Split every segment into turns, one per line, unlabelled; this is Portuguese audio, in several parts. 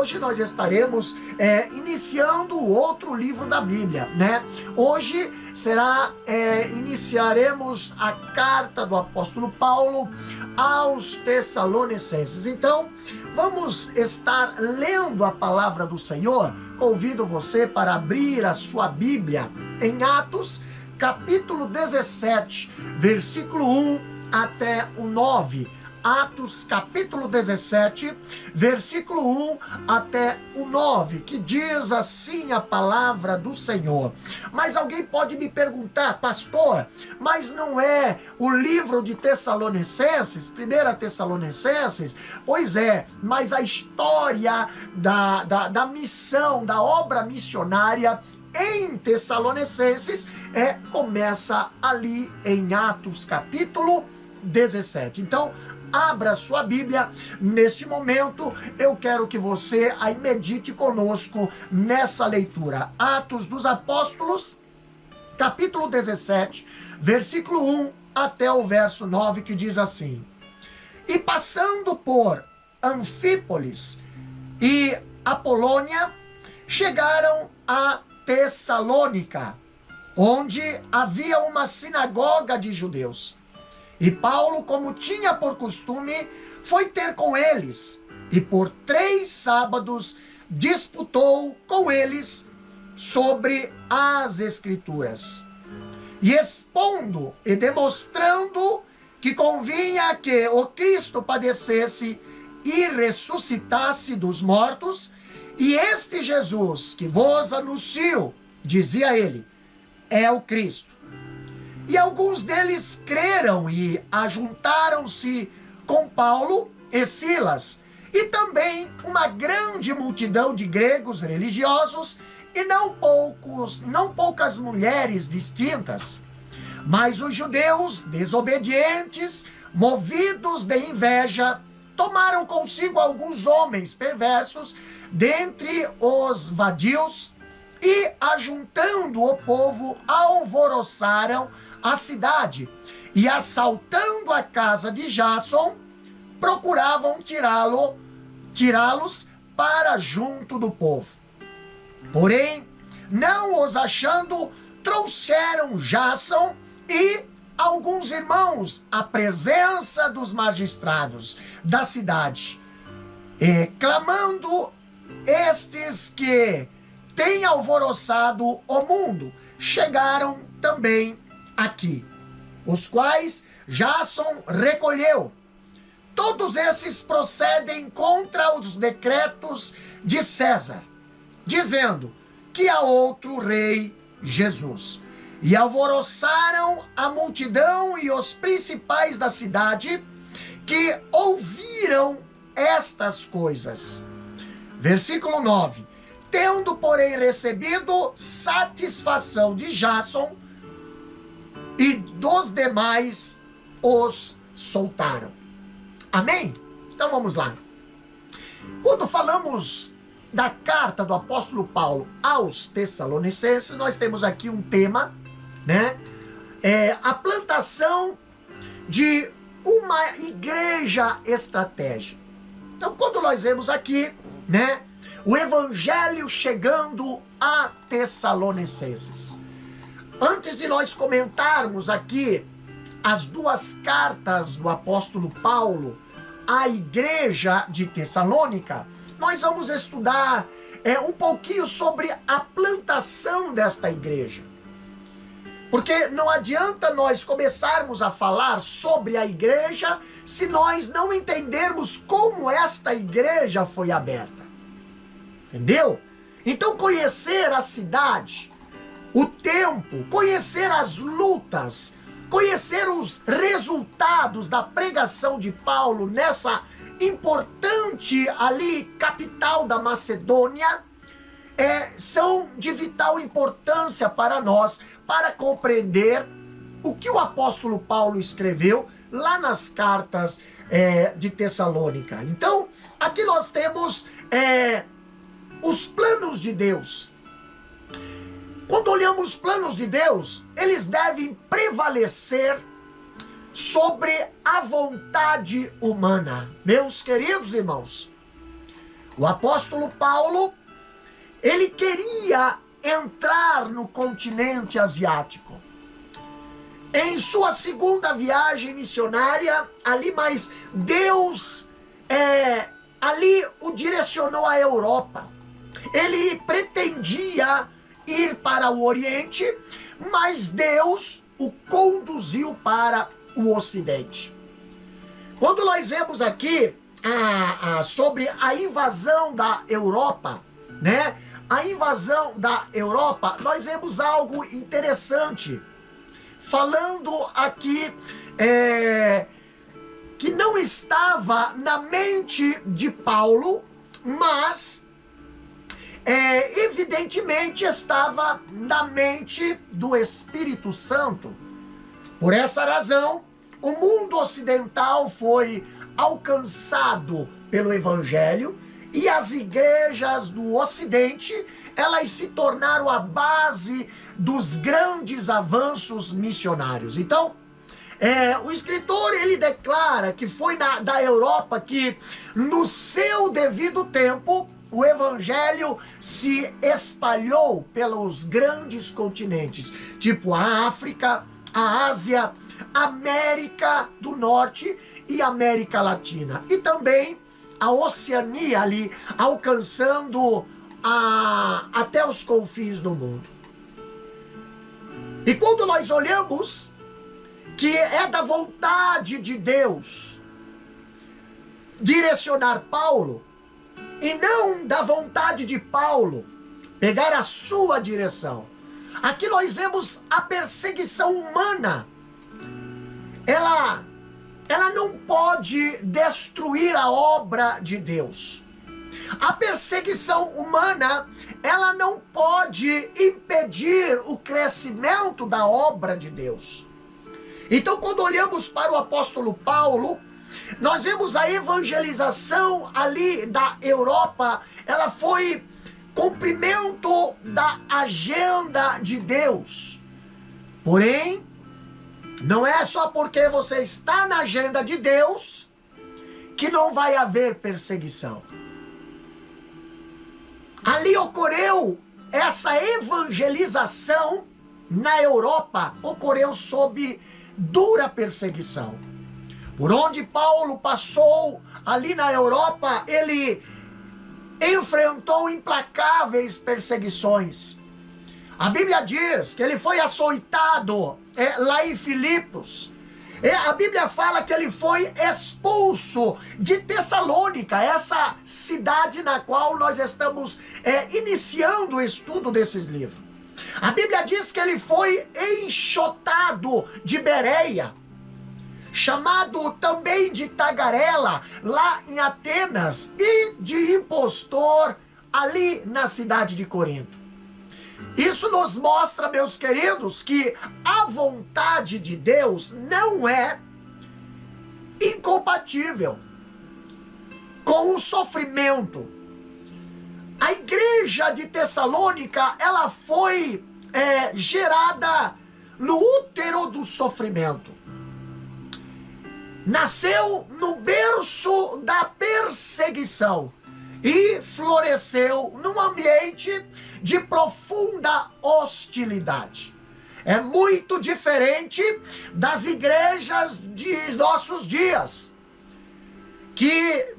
hoje nós estaremos iniciando outro livro da Bíblia, né? Hoje iniciaremos a carta do apóstolo Paulo aos Tessalonicenses. Então, vamos estar lendo a palavra do Senhor. Convido você para abrir a sua Bíblia em Atos, capítulo 17, versículo 1 até o 9. Atos, capítulo 17, versículo 1 até o 9, que diz assim a palavra do Senhor. Mas alguém pode me perguntar, pastor, mas não é o livro de Tessalonicenses, 1 Tessalonicenses? Pois é, mas a história da missão, da obra missionária em Tessalonicenses começa ali em Atos, capítulo 17. Então, abra sua Bíblia. Neste momento, eu quero que você aí medite conosco nessa leitura. Atos dos Apóstolos, capítulo 17, versículo 1 até o verso 9, que diz assim: E passando por Anfípolis e Apolônia, chegaram a Tessalônica, onde havia uma sinagoga de judeus. E Paulo, como tinha por costume, foi ter com eles, e por 3 sábados disputou com eles sobre as Escrituras. E expondo e demonstrando que convinha que o Cristo padecesse e ressuscitasse dos mortos, e este Jesus que vos anuncio, dizia ele, é o Cristo. E alguns deles creram e ajuntaram-se com Paulo e Silas, e também uma grande multidão de gregos religiosos, e não poucas mulheres distintas. Mas os judeus desobedientes, movidos de inveja, tomaram consigo alguns homens perversos dentre os vadios, e, ajuntando o povo, alvoroçaram a cidade, e assaltando a casa de Jasson, procuravam tirá-los para junto do povo. Porém, não os achando, trouxeram Jasson e alguns irmãos à presença dos magistrados da cidade, e clamando estes que têm alvoroçado o mundo, chegaram também aqui, os quais Jasson recolheu. Todos esses procedem contra os decretos de César, dizendo que há outro rei, Jesus. E alvoroçaram a multidão e os principais da cidade, que ouviram estas coisas. Versículo 9. Tendo, porém, recebido satisfação de Jasson e dos demais, os soltaram. Amém? Então vamos lá. Quando falamos da carta do apóstolo Paulo aos Tessalonicenses, nós temos aqui um tema, né? A plantação de uma igreja estratégica. Então, quando nós vemos aqui, né, o evangelho chegando a Tessalonicenses. Antes de nós comentarmos aqui as 2 cartas do apóstolo Paulo à igreja de Tessalônica, nós vamos estudar um pouquinho sobre a plantação desta igreja. Porque não adianta nós começarmos a falar sobre a igreja se nós não entendermos como esta igreja foi aberta. Entendeu? Então, conhecer a cidade, o tempo, conhecer as lutas, conhecer os resultados da pregação de Paulo nessa importante ali capital da Macedônia, são de vital importância para nós, para compreender o que o apóstolo Paulo escreveu lá nas cartas de Tessalônica. Então, aqui nós temos os planos de Deus. Quando olhamos os planos de Deus, eles devem prevalecer sobre a vontade humana. Meus queridos irmãos, O apóstolo Paulo, ele queria entrar no continente asiático. Em sua segunda viagem missionária, mas Deus ali o direcionou à Europa. Ele pretendia ir para o Oriente, mas Deus o conduziu para o Ocidente. Quando nós vemos aqui sobre a invasão da Europa, né? A invasão da Europa, nós vemos algo interessante. Falando aqui que não estava na mente de Paulo, mas evidentemente estava na mente do Espírito Santo. Por essa razão, o mundo ocidental foi alcançado pelo Evangelho e as igrejas do Ocidente, elas se tornaram a base dos grandes avanços missionários. Então, o escritor, ele declara que foi da Europa que, no seu devido tempo, o Evangelho se espalhou pelos grandes continentes, tipo a África, a Ásia, América do Norte e América Latina. E também a Oceania ali, alcançando até os confins do mundo. E quando nós olhamos que é da vontade de Deus direcionar Paulo, e não da vontade de Paulo pegar a sua direção, aqui nós vemos a perseguição humana. Ela não pode destruir a obra de Deus. A perseguição humana, ela não pode impedir o crescimento da obra de Deus. Então, quando olhamos para o apóstolo Paulo, nós vemos a evangelização ali da Europa, ela foi cumprimento da agenda de Deus. Porém, não é só porque você está na agenda de Deus que não vai haver perseguição. Ali ocorreu essa evangelização na Europa, ocorreu sob dura perseguição. Por onde Paulo passou ali na Europa, ele enfrentou implacáveis perseguições. A Bíblia diz que ele foi açoitado lá em Filipos. A Bíblia fala que ele foi expulso de Tessalônica, essa cidade na qual nós estamos iniciando o estudo desses livros. A Bíblia diz que ele foi enxotado de Bereia, chamado também de tagarela lá em Atenas, e de impostor ali na cidade de Corinto. Isso nos mostra, meus queridos, que a vontade de Deus não é incompatível com o sofrimento. A igreja de Tessalônica, ela foi gerada no útero do sofrimento. Nasceu no berço da perseguição e floresceu num ambiente de profunda hostilidade. É muito diferente das igrejas de nossos dias, que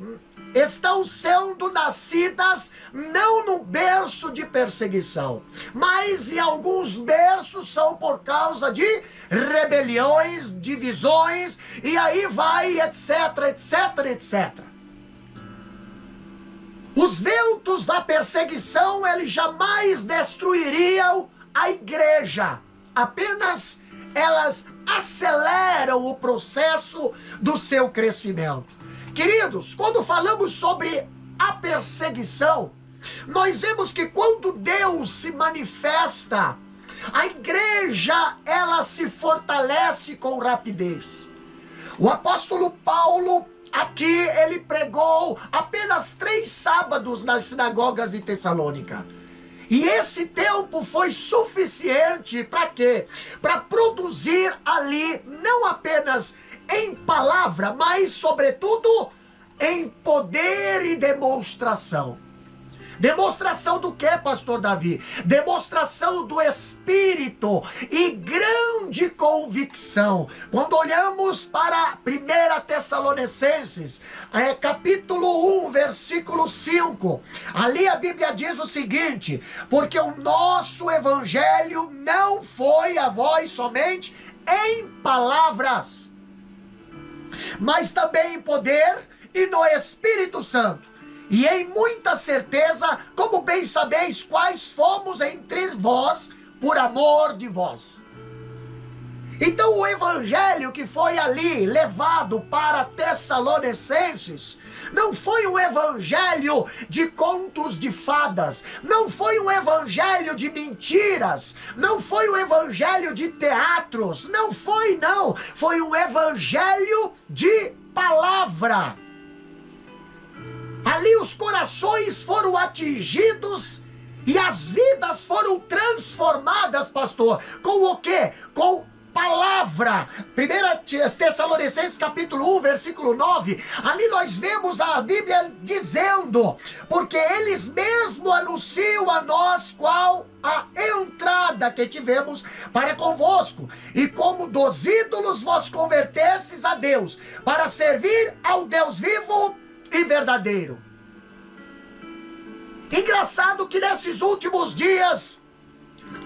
estão sendo nascidas não no berço de perseguição, mas em alguns berços são por causa de rebeliões, divisões, e aí vai, etc, etc, etc. Os ventos da perseguição, eles jamais destruiriam a igreja. Apenas elas aceleram o processo do seu crescimento. Queridos, quando falamos sobre a perseguição, nós vemos que quando Deus se manifesta, a igreja, ela se fortalece com rapidez. O apóstolo Paulo, aqui, ele pregou apenas 3 sábados nas sinagogas de Tessalônica. E esse tempo foi suficiente para quê? Para produzir ali, não apenas em palavra, mas sobretudo em poder e demonstração. Demonstração do que, pastor Davi? Demonstração do Espírito e grande convicção. Quando olhamos para 1 Tessalonicenses, capítulo 1, versículo 5, ali a Bíblia diz o seguinte: porque o nosso evangelho não foi a vós somente em palavras, mas também em poder e no Espírito Santo, e em muita certeza, como bem sabeis quais fomos entre vós, por amor de vós. Então o evangelho que foi ali levado para Tessalonicenses não foi um evangelho de contos de fadas, não foi um evangelho de mentiras, não foi um evangelho de teatros, não, foi um evangelho de palavra. Ali os corações foram atingidos e as vidas foram transformadas, pastor. Com o quê? Com palavra. 1 Tessalonicenses capítulo 1, versículo 9. Ali nós vemos a Bíblia dizendo: porque eles mesmo anunciam a nós qual a entrada que tivemos para convosco, e como dos ídolos vos convertestes a Deus, para servir ao Deus vivo e verdadeiro. Engraçado que nesses últimos dias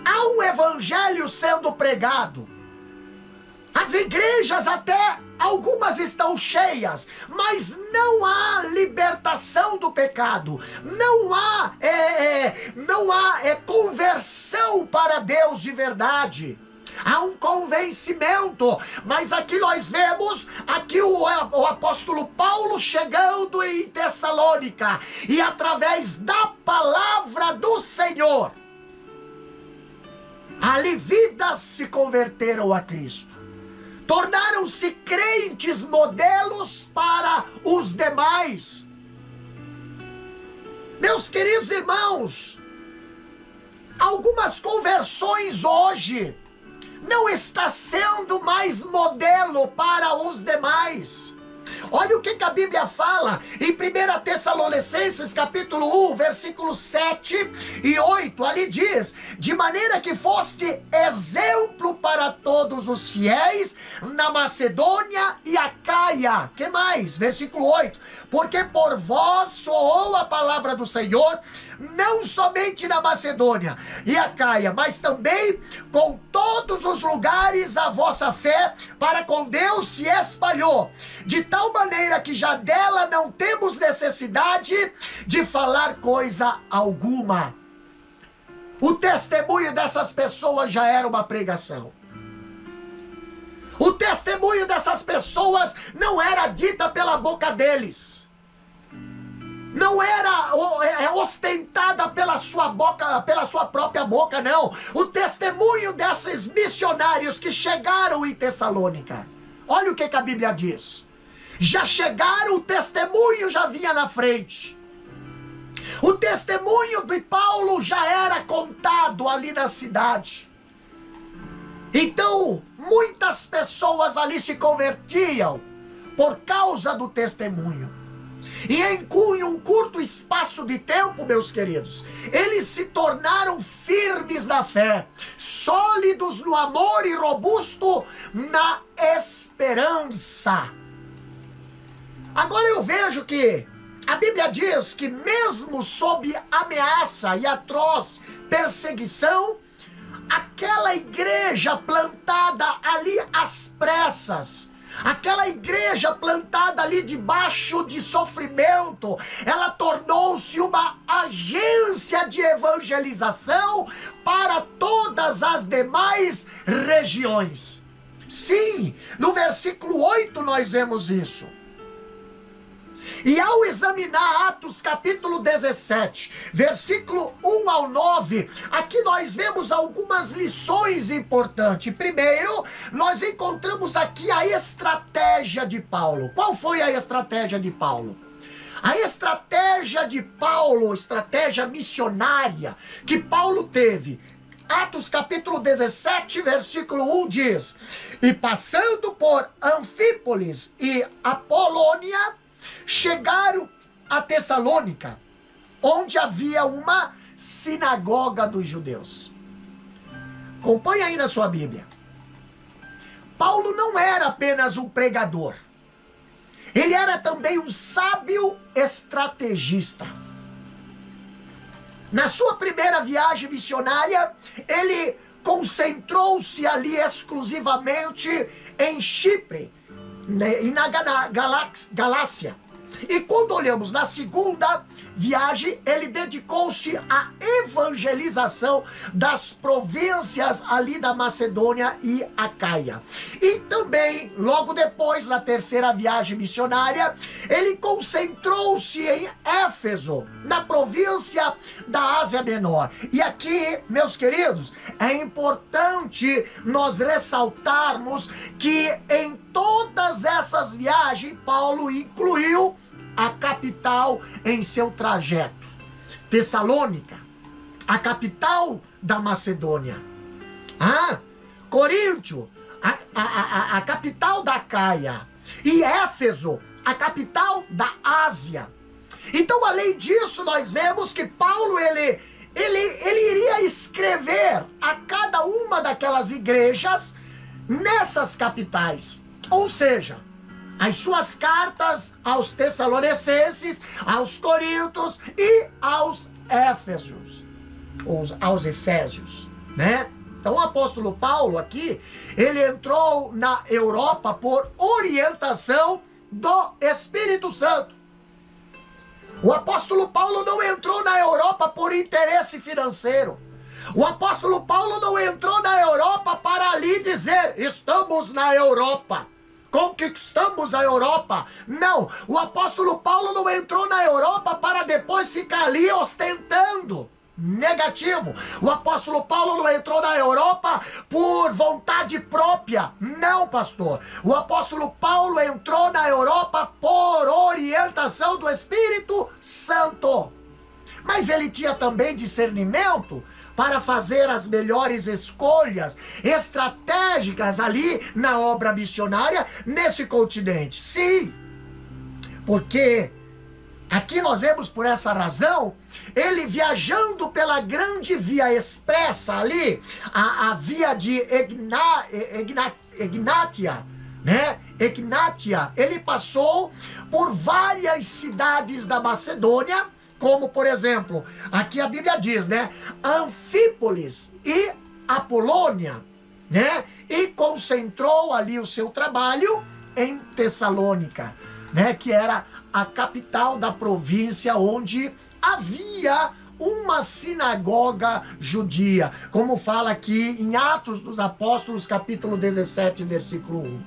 há um evangelho sendo pregado. As igrejas até algumas estão cheias, mas não há libertação do pecado, não há conversão para Deus de verdade. Há um convencimento, mas aqui nós vemos o apóstolo Paulo chegando em Tessalônica, e através da palavra do Senhor, ali vidas se converteram a Cristo, tornaram-se crentes modelos para os demais. Meus queridos irmãos, algumas conversões hoje não está sendo mais modelo para os demais. Olha o que a Bíblia fala em 1 Tessalonicenses capítulo 1, versículos 7 e 8. Ali diz: de maneira que foste exemplo para todos os fiéis na Macedônia e Acaia. Que mais? Versículo 8. Porque por vós soou a palavra do Senhor, não somente na Macedônia e Acaia, mas também com todos os lugares a vossa fé para com Deus se espalhou, de tal maneira que já dela não temos necessidade de falar coisa alguma. O testemunho dessas pessoas já era uma pregação. O testemunho dessas pessoas não era dita pela boca deles, não era ostentada pela sua boca, pela sua própria boca, não. O testemunho desses missionários que chegaram em Tessalônica, olha o que a Bíblia diz: já chegaram, o testemunho já vinha na frente. O testemunho de Paulo já era contado ali na cidade. Então, muitas pessoas ali se convertiam por causa do testemunho. E em um curto espaço de tempo, meus queridos, eles se tornaram firmes na fé, sólidos no amor e robusto na esperança. Agora eu vejo que a Bíblia diz que mesmo sob ameaça e atroz perseguição, aquela igreja plantada ali às pressas, aquela igreja plantada ali debaixo de sofrimento, ela tornou-se uma agência de evangelização para todas as demais regiões. Sim, no versículo 8 nós vemos isso. E ao examinar Atos capítulo 17, versículo 1 ao 9, aqui nós vemos algumas lições importantes. Primeiro, nós encontramos aqui a estratégia de Paulo. Qual foi a estratégia de Paulo? A estratégia de Paulo, estratégia missionária que Paulo teve. Atos capítulo 17, versículo 1 diz: e passando por Anfípolis e Apolônia, chegaram a Tessalônica, onde havia uma sinagoga dos judeus. Acompanhe aí na sua Bíblia. Paulo não era apenas um pregador. Ele era também um sábio estrategista. Na sua primeira viagem missionária, ele concentrou-se ali exclusivamente em Chipre e na Galácia. E quando olhamos na segunda viagem, ele dedicou-se à evangelização das províncias ali da Macedônia e Acaia. E também, logo depois, na terceira viagem missionária, ele concentrou-se em Éfeso, na província da Ásia Menor. E aqui, meus queridos, é importante nós ressaltarmos que em todas essas viagens, Paulo incluiu a capital em seu trajeto. Tessalônica, a capital da Macedônia. Coríntio, a capital da Acaia. E Éfeso, a capital da Ásia. Então, além disso, nós vemos que Paulo, ele iria escrever a cada uma daquelas igrejas nessas capitais. Ou seja, as suas cartas aos Tessalonicenses, aos Coríntios e aos Éfesos, ou aos Efésios, né? Então o apóstolo Paulo aqui, ele entrou na Europa por orientação do Espírito Santo. O apóstolo Paulo não entrou na Europa por interesse financeiro. O apóstolo Paulo não entrou na Europa para ali dizer, estamos na Europa, conquistamos a Europa. Não, o apóstolo Paulo não entrou na Europa para depois ficar ali ostentando. Negativo. O apóstolo Paulo não entrou na Europa por vontade própria. Não, pastor. O apóstolo Paulo entrou na Europa por orientação do Espírito Santo. Mas ele tinha também discernimento para fazer as melhores escolhas estratégicas ali na obra missionária nesse continente. Sim, porque aqui nós vemos por essa razão, ele viajando pela grande via expressa ali, a via de Egnátia, né? Egnátia, ele passou por várias cidades da Macedônia, como, por exemplo, aqui a Bíblia diz, né? Anfípolis e Apolônia, né? E concentrou ali o seu trabalho em Tessalônica, né? Que era a capital da província onde havia uma sinagoga judia, como fala aqui em Atos dos Apóstolos, capítulo 17, versículo 1.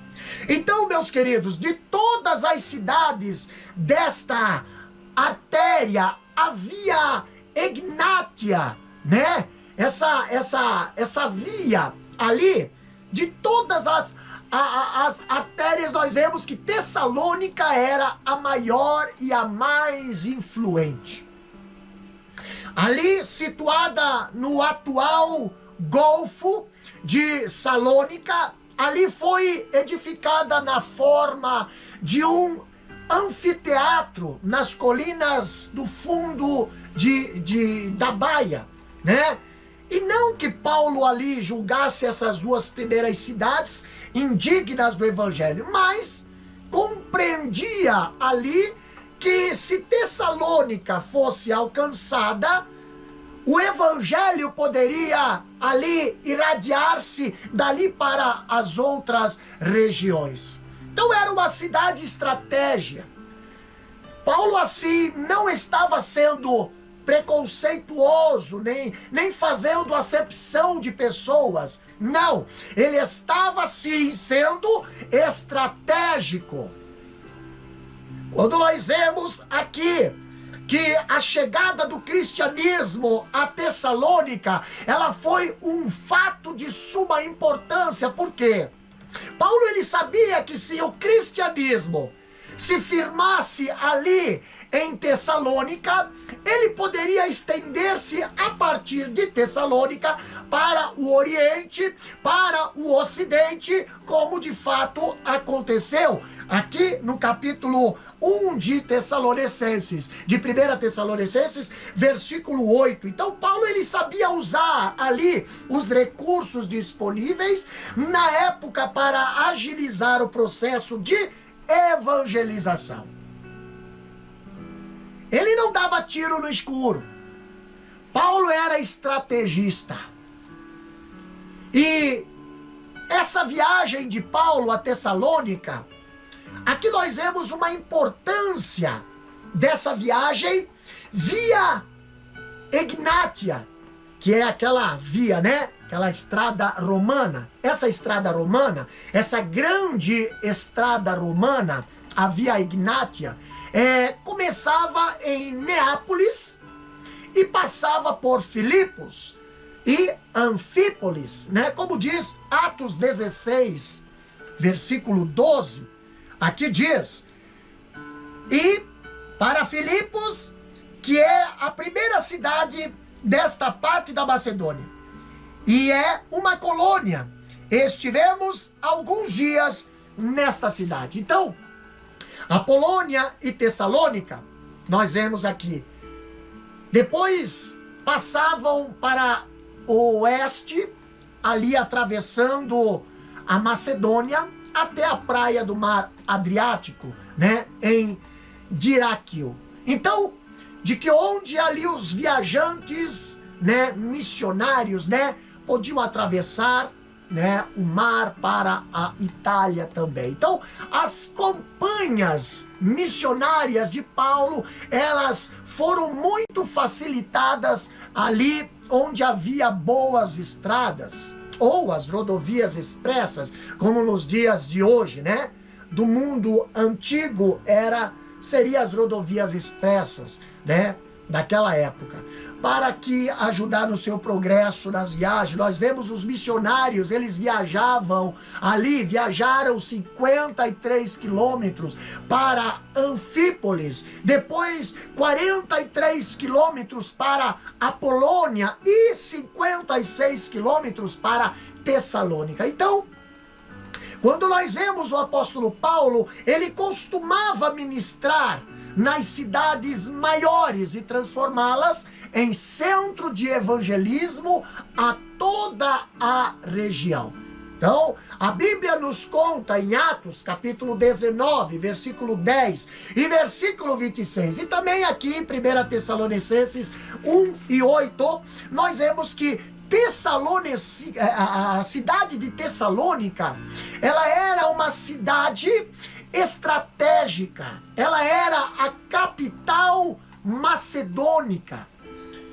Então, meus queridos, de todas as cidades desta artéria, havia Egnátia, né? Essa via ali, de todas as artérias, nós vemos que Tessalônica era a maior e a mais influente. Ali, situada no atual Golfo de Salônica, ali foi edificada na forma de um anfiteatro nas colinas do fundo da baía, né? E não que Paulo ali julgasse essas duas primeiras cidades indignas do evangelho, mas compreendia ali que se Tessalônica fosse alcançada, o evangelho poderia ali irradiar-se dali para as outras regiões. Então era uma cidade estratégica. Paulo assim não estava sendo preconceituoso, nem fazendo acepção de pessoas. Não, ele estava sim sendo estratégico. Quando nós vemos aqui que a chegada do cristianismo a Tessalônica, ela foi um fato de suma importância. Por quê? Paulo ele sabia que se o cristianismo se firmasse ali em Tessalônica, ele poderia estender-se a partir de Tessalônica para o Oriente, para o Ocidente, como de fato aconteceu aqui no capítulo 1 de Tessalonicenses, de 1 Tessalonicenses, versículo 8. Então Paulo, ele sabia usar ali os recursos disponíveis na época para agilizar o processo de evangelização. Ele não dava tiro no escuro. Paulo era estrategista. E essa viagem de Paulo a Tessalônica, aqui nós vemos uma importância dessa viagem via Egnátia, que é aquela via, né? Aquela estrada romana. Essa estrada romana, essa grande estrada romana, a via Egnátia, começava em Neápolis e passava por Filipos e Anfípolis, né? Como diz Atos 16, versículo 12, aqui diz: e para Filipos, que é a primeira cidade desta parte da Macedônia, e é uma colônia. Estivemos alguns dias nesta cidade. Então, Apolônia e Tessalônica, nós vemos aqui, depois passavam para o oeste, ali atravessando a Macedônia, até a praia do Mar Adriático, né, em Diráquio. Então, de que onde ali os viajantes, né, missionários, né, podiam atravessar, né, o mar para a Itália também. Então, as campanhas missionárias de Paulo, elas foram muito facilitadas ali onde havia boas estradas, ou as rodovias expressas, como nos dias de hoje, né? Do mundo antigo seria as rodovias expressas, né? Daquela época. Para que ajudar no seu progresso nas viagens, nós vemos os missionários, eles viajavam ali, viajaram 53 quilômetros para Anfípolis, depois 43 quilômetros para Apolônia e 56 quilômetros para Tessalônica. Então, quando nós vemos o apóstolo Paulo, ele costumava ministrar nas cidades maiores e transformá-las em centro de evangelismo a toda a região. Então, a Bíblia nos conta em Atos, capítulo 19, versículo 10 e versículo 26, e também aqui em 1 Tessalonicenses 1 e 8, nós vemos que a cidade de Tessalônica, ela era uma cidade estratégica, ela era a capital macedônica,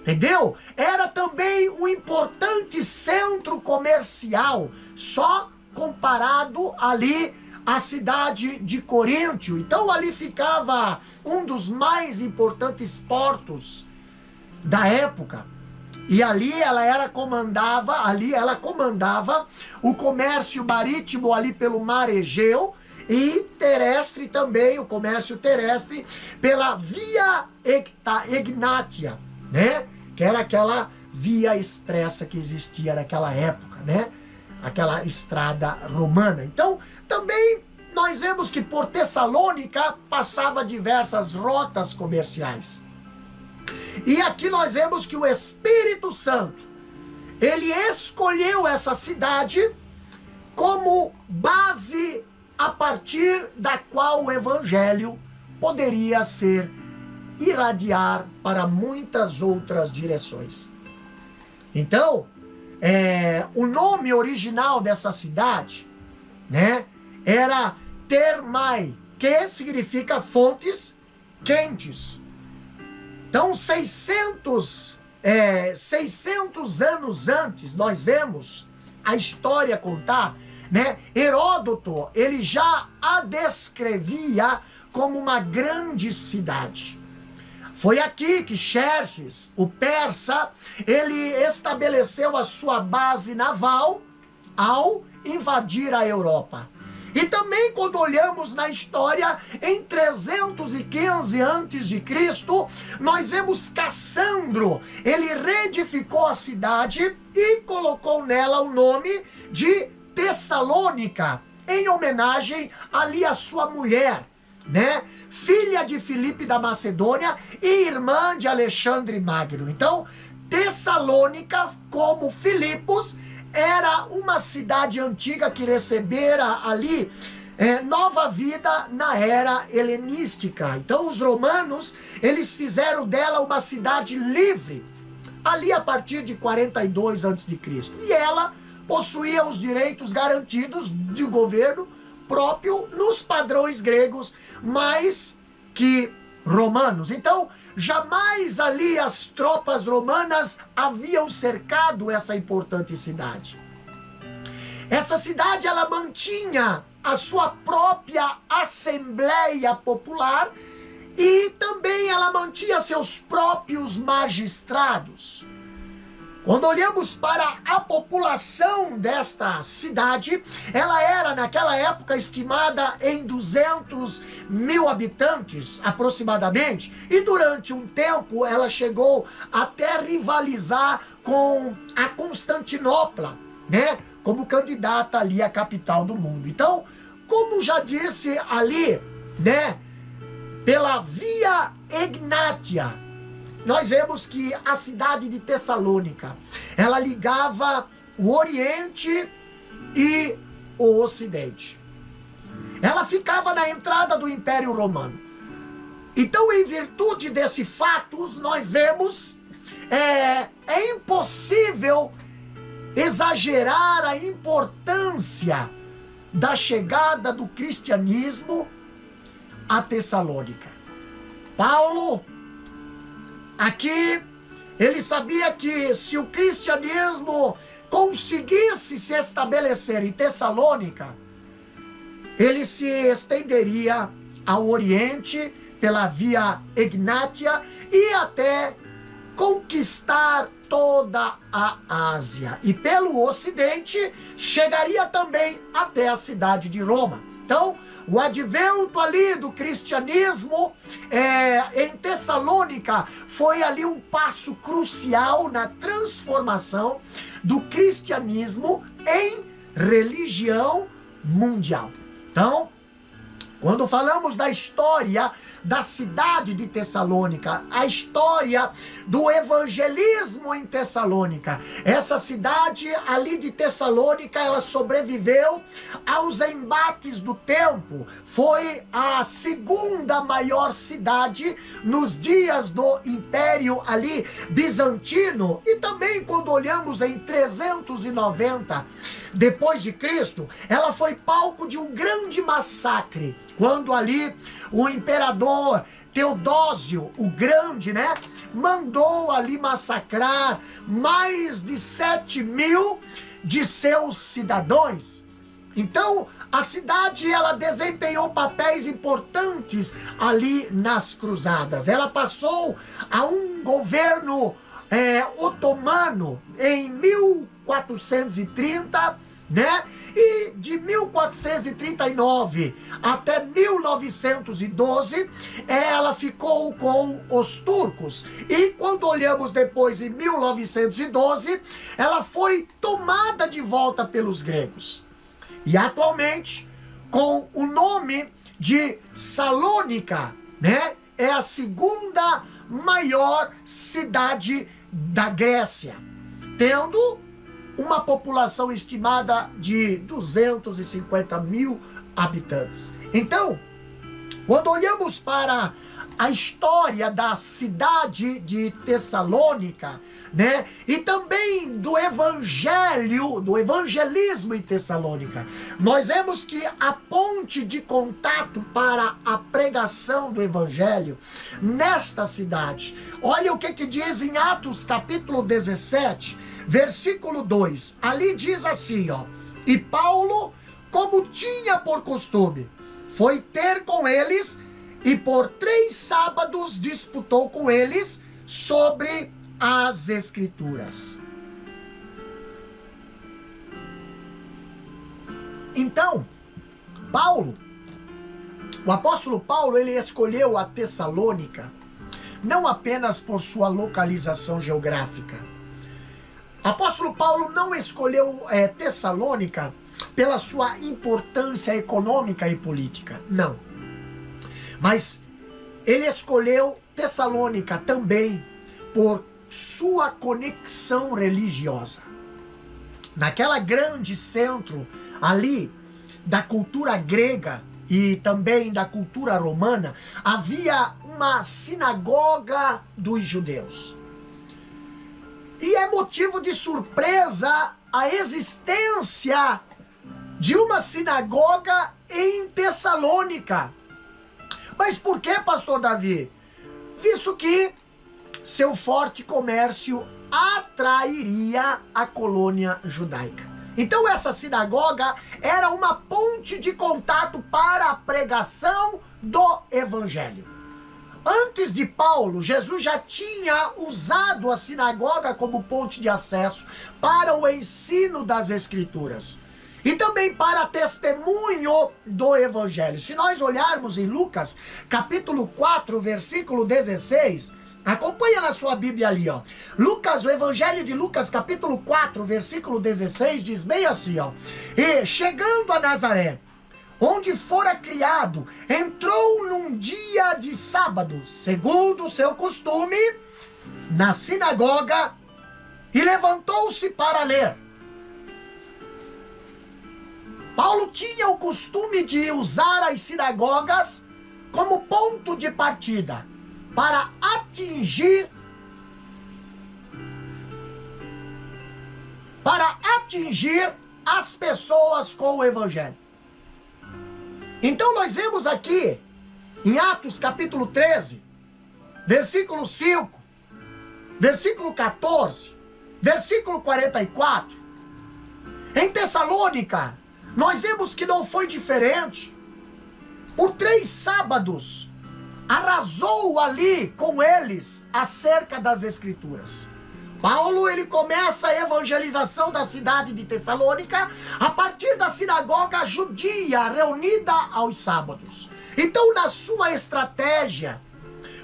entendeu? Era também um importante centro comercial, só comparado ali à cidade de Coríntio. Então ali ficava um dos mais importantes portos da época. E ali ela comandava o comércio marítimo ali pelo mar Egeu, e terrestre também, o comércio terrestre pela via Egnátia, né? Que era aquela via expressa que existia naquela época, né? Aquela estrada romana. Então, também nós vemos que por Tessalônica passava diversas rotas comerciais. E aqui nós vemos que o Espírito Santo, ele escolheu essa cidade como base a partir da qual o evangelho poderia irradiar para muitas outras direções. Então, o nome original dessa cidade, né, era Thermae, que significa fontes quentes. Então, 600 anos antes, nós vemos a história contar, né? Heródoto, ele já a descrevia como uma grande cidade. Foi aqui que Xerxes, o persa, ele estabeleceu a sua base naval ao invadir a Europa. E também quando olhamos na história, em 315 a.C., nós vemos Cassandro, ele reedificou a cidade e colocou nela o nome de Tessalônica, em homenagem ali à sua mulher, né? Filha de Filipe da Macedônia e irmã de Alexandre Magno. Então, Tessalônica, como Filipos, era uma cidade antiga que recebera ali nova vida na era helenística. Então os romanos, eles fizeram dela uma cidade livre, ali a partir de 42 a.C. E ela possuía os direitos garantidos de governo próprio nos padrões gregos, mais que romanos. Então, jamais ali as tropas romanas haviam cercado essa importante cidade. Essa cidade, ela mantinha a sua própria Assembleia Popular e também ela mantinha seus próprios magistrados. Quando olhamos para a população desta cidade, ela era naquela época estimada em 200 mil habitantes aproximadamente, e durante um tempo ela chegou até rivalizar com a Constantinopla, né, como candidata ali à capital do mundo. Então, como já disse ali, né, pela Via Egnatia, nós vemos que a cidade de Tessalônica, ela ligava o Oriente e o Ocidente. Ela ficava na entrada do Império Romano. Então, em virtude desse fato, nós vemos, é impossível exagerar a importância da chegada do cristianismo a Tessalônica. Paulo, aqui, ele sabia que se o cristianismo conseguisse se estabelecer em Tessalônica, ele se estenderia ao Oriente pela Via Egnatia e até conquistar toda a Ásia. E pelo Ocidente, chegaria também até a cidade de Roma. Então, o advento ali do cristianismo em Tessalônica foi ali um passo crucial na transformação do cristianismo em religião mundial. Então, quando falamos da história da cidade de Tessalônica, a história do evangelismo em Tessalônica, essa cidade ali de Tessalônica, ela sobreviveu aos embates do tempo, foi a segunda maior cidade nos dias do Império ali bizantino, e também quando olhamos em 390 depois de Cristo, ela foi palco de um grande massacre, quando ali o imperador Teodósio, o Grande, né, mandou ali massacrar mais de 7.000 de seus cidadãos. Então, a cidade, ela desempenhou papéis importantes ali nas cruzadas. Ela passou a um governo otomano em 1430, né? E de 1439 até 1912, ela ficou com os turcos. E quando olhamos depois em 1912, ela foi tomada de volta pelos gregos. E atualmente, com o nome de Salônica, né? É a segunda maior cidade da Grécia, tendo uma população estimada de 250 mil habitantes. Então, quando olhamos para a história da cidade de Tessalônica, né, e também do evangelismo em Tessalônica, nós vemos que a ponte de contato para a pregação do evangelho nesta cidade, olha o que diz em Atos capítulo 17, versículo 2, ali diz assim, ó: e Paulo, como tinha por costume, foi ter com eles, e por 3 sábados disputou com eles sobre as Escrituras. Então, O apóstolo Paulo, ele escolheu a Tessalônica não apenas por sua localização geográfica. O apóstolo Paulo não escolheu Tessalônica pela sua importância econômica e política, não. Mas ele escolheu Tessalônica também por sua conexão religiosa. Naquela grande centro ali da cultura grega e também da cultura romana, havia uma sinagoga dos judeus. E é motivo de surpresa a existência de uma sinagoga em Tessalônica. Mas por que, pastor Davi? Visto que seu forte comércio atrairia a colônia judaica. Então essa sinagoga era uma ponte de contato para a pregação do evangelho. Antes de Paulo, Jesus já tinha usado a sinagoga como ponte de acesso para o ensino das escrituras e também para testemunho do evangelho. Se nós olharmos em Lucas, capítulo 4, versículo 16, acompanha na sua Bíblia ali, ó. Lucas, o Evangelho de Lucas, capítulo 4, versículo 16, diz bem assim, ó. E chegando a Nazaré, onde fora criado, entrou num dia de sábado, segundo o seu costume, na sinagoga, e levantou-se para ler. Paulo tinha o costume de usar as sinagogas como ponto de partida para atingir as pessoas com o evangelho. Então nós vemos aqui em Atos capítulo 13, versículo 5, versículo 14, versículo 44. Em Tessalônica, nós vemos que não foi diferente. Por 3 sábados, arrasou ali com eles acerca das escrituras. Paulo, ele começa a evangelização da cidade de Tessalônica a partir da sinagoga judia reunida aos sábados. Então, na sua estratégia,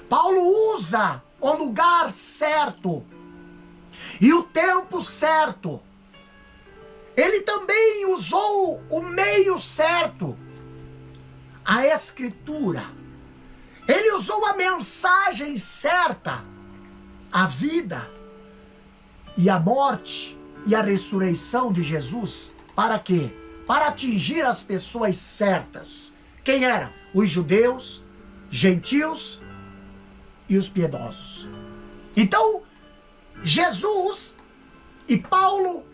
Paulo usa o lugar certo e o tempo certo. Ele também usou o meio certo, a escritura. Ele usou a mensagem certa, a vida e a morte e a ressurreição de Jesus. Para quê? Para atingir as pessoas certas. Quem era? Os judeus, gentios e os piedosos. Então, Jesus e Paulo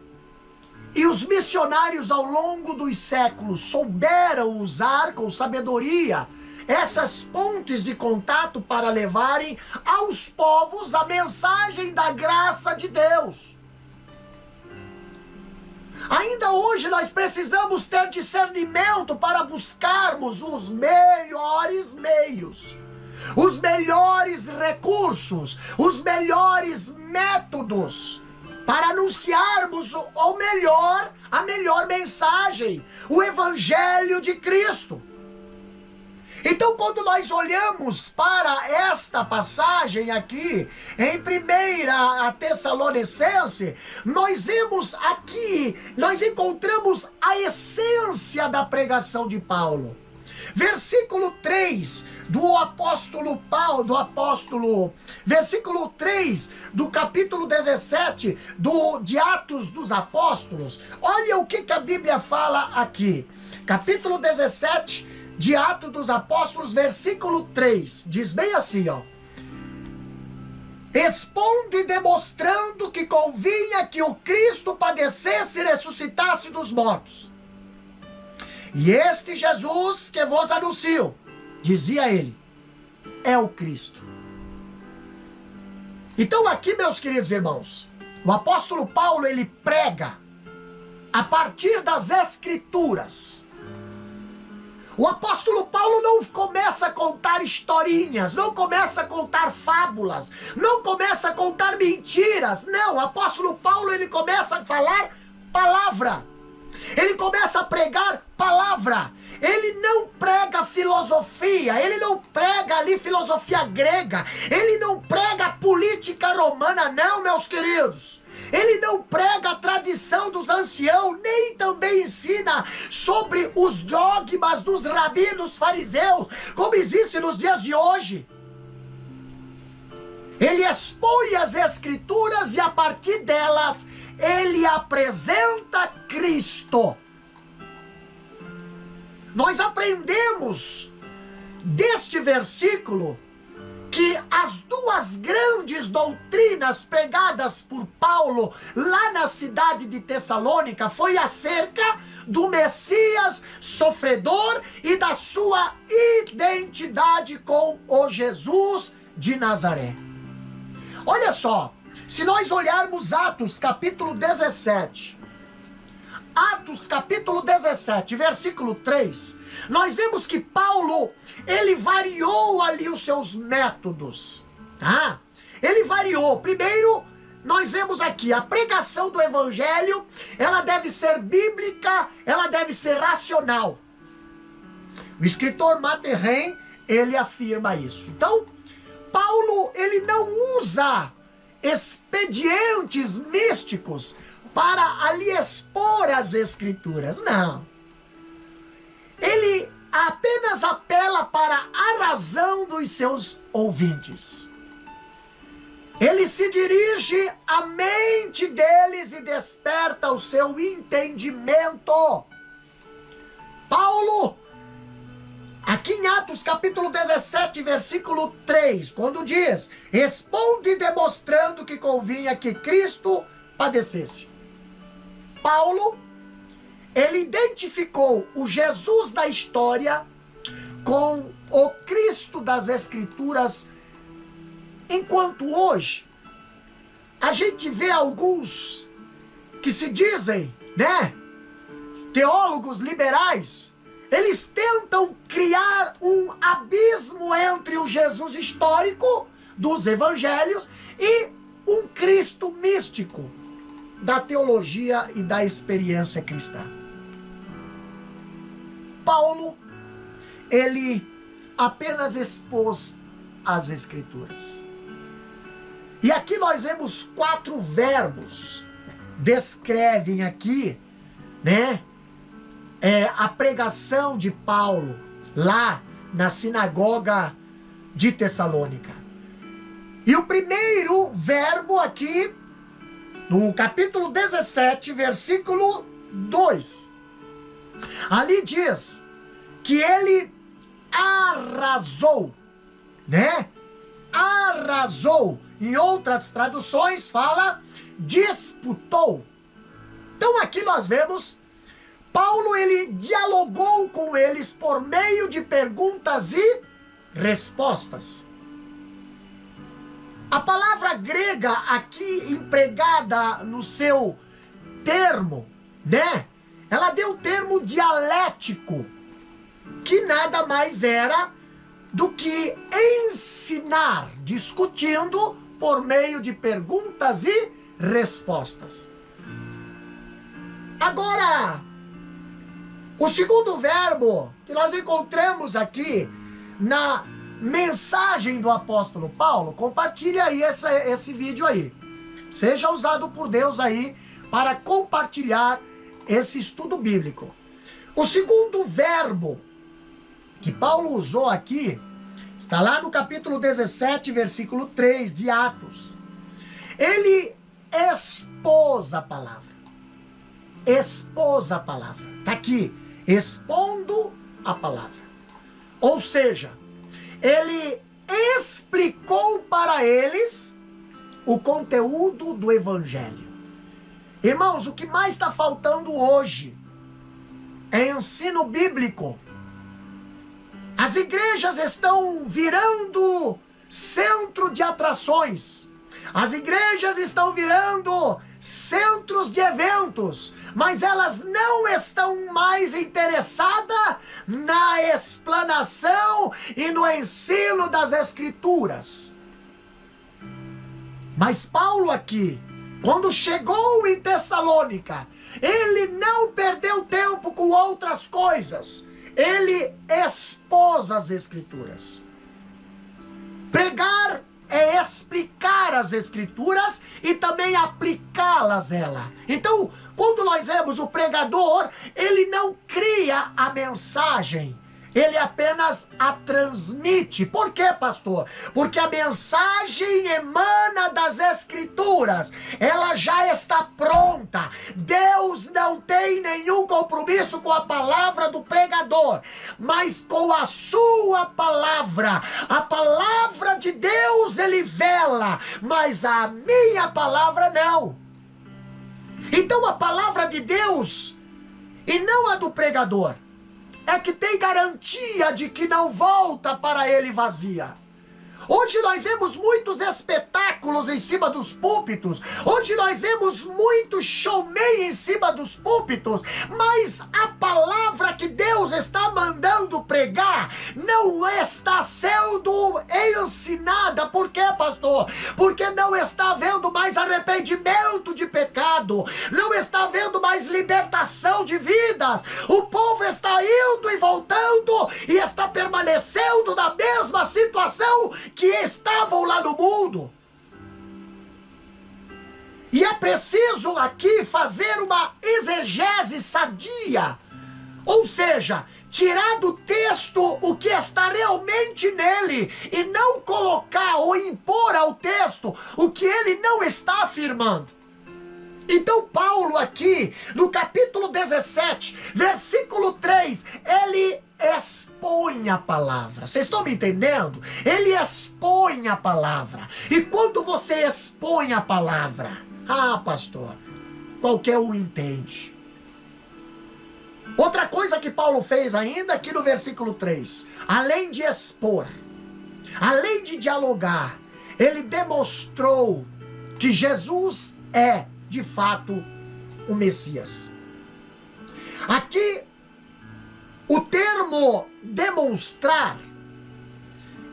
e os missionários ao longo dos séculos souberam usar com sabedoria essas pontes de contato para levarem aos povos a mensagem da graça de Deus. Ainda hoje nós precisamos ter discernimento para buscarmos os melhores meios, os melhores recursos, os melhores métodos para anunciarmos a melhor mensagem, o Evangelho de Cristo. Então, quando nós olhamos para esta passagem aqui, em 1 Tessalonicense, nós vemos aqui, nós encontramos a essência da pregação de Paulo. Versículo 3 do apóstolo Paulo, versículo 3 do capítulo 17 de Atos dos Apóstolos. Olha o que a Bíblia fala aqui. Capítulo 17 de Atos dos Apóstolos, versículo 3, diz bem assim, ó. Expondo e demonstrando que convinha que o Cristo padecesse e ressuscitasse dos mortos. E este Jesus que vos anuncio, dizia ele, é o Cristo. Então aqui, meus queridos irmãos, o apóstolo Paulo, ele prega a partir das Escrituras. O apóstolo Paulo não começa a contar historinhas, não começa a contar fábulas, não começa a contar mentiras. Não, o apóstolo Paulo, ele começa a falar palavra. Ele começa a pregar palavra. Ele não prega filosofia, ele não prega ali filosofia grega, ele não prega política romana, não, meus queridos. Ele não prega a tradição dos anciãos, nem também ensina sobre os dogmas dos rabinos fariseus, como existe nos dias de hoje. Ele expõe as escrituras e a partir delas, ele apresenta Cristo. Nós aprendemos deste versículo que as duas grandes doutrinas pregadas por Paulo lá na cidade de Tessalônica foi acerca do Messias sofredor e da sua identidade com o Jesus de Nazaré. Olha só, se nós olharmos Atos capítulo 17, Atos capítulo 17, versículo 3, nós vemos que Paulo, ele variou ali os seus métodos, tá? Ele variou. Primeiro, nós vemos aqui, a pregação do evangelho, ela deve ser bíblica, ela deve ser racional. O escritor Materren, ele afirma isso. Então, Paulo, ele não usa expedientes místicos para ali expor as escrituras, não. Ele apenas apela para a razão dos seus ouvintes. Ele se dirige à mente deles e desperta o seu entendimento. Paulo, aqui em Atos capítulo 17, versículo 3, quando diz: responde demonstrando que convinha que Cristo padecesse. Paulo, ele identificou o Jesus da história com o Cristo das Escrituras, enquanto hoje a gente vê alguns que se dizem, né, teólogos liberais, eles tentam criar um abismo entre o Jesus histórico dos evangelhos e um Cristo místico da teologia e da experiência cristã. Paulo, ele apenas expôs as escrituras. E aqui nós vemos 4 verbos, descrevem aqui, né, a pregação de Paulo lá na sinagoga de Tessalônica. E o primeiro verbo aqui, no capítulo 17, versículo 2, ali diz que ele arrasou, né? Arrasou. Em outras traduções fala disputou. Então aqui nós vemos Paulo, ele dialogou com eles por meio de perguntas e respostas. A palavra grega aqui empregada no seu termo, né? Ela deu o termo dialético, que nada mais era do que ensinar, discutindo por meio de perguntas e respostas. Agora, o segundo verbo que nós encontramos aqui na mensagem do apóstolo Paulo, compartilhe aí esse vídeo aí. Seja usado por Deus aí para compartilhar esse estudo bíblico. O segundo verbo que Paulo usou aqui está lá no capítulo 17, versículo 3 de Atos. Ele expôs a palavra. Expôs a palavra. Está aqui. Expondo a palavra. Ou seja, ele explicou para eles o conteúdo do evangelho. Irmãos, o que mais está faltando hoje é ensino bíblico. As igrejas estão virando centro de atrações. As igrejas estão virando centros de eventos, mas elas não estão mais interessadas na explanação e no ensino das Escrituras. Mas Paulo aqui, quando chegou em Tessalônica, ele não perdeu tempo com outras coisas. Ele expôs as Escrituras. Pregar é explicar as Escrituras e também aplicá-las ela. Então, quando nós vemos o pregador, ele não cria a mensagem, ele apenas a transmite. Por quê, pastor? Porque a mensagem emana das Escrituras. Ela já está pronta. Deus não tem nenhum compromisso com a palavra do pregador, mas com a sua palavra. A palavra de Deus ele vela, mas a minha palavra não. Então a palavra de Deus, e não a do pregador, é que tem garantia de que não volta para ele vazia. Hoje nós vemos muitos espetáculos em cima dos púlpitos. Hoje nós vemos muito showman em cima dos púlpitos. Mas a palavra que Deus está mandando pregar não está sendo ensinada. Por quê, pastor? Porque não está havendo mais arrependimento de pecado. Não está havendo mais libertação de vidas. O povo está indo e voltando e está permanecendo na mesma situação que estavam lá no mundo. E é preciso aqui fazer uma exegese sadia, ou seja, tirar do texto o que está realmente nele e não colocar ou impor ao texto o que ele não está afirmando. Então Paulo aqui, no capítulo 17, versículo 3, ele expõe a palavra. Vocês estão me entendendo? Ele expõe a palavra. E quando você expõe a palavra, pastor, qualquer um entende. Outra coisa que Paulo fez ainda aqui no versículo 3, além de expor, além de dialogar, ele demonstrou que Jesus é de fato o Messias. Aqui o termo demonstrar,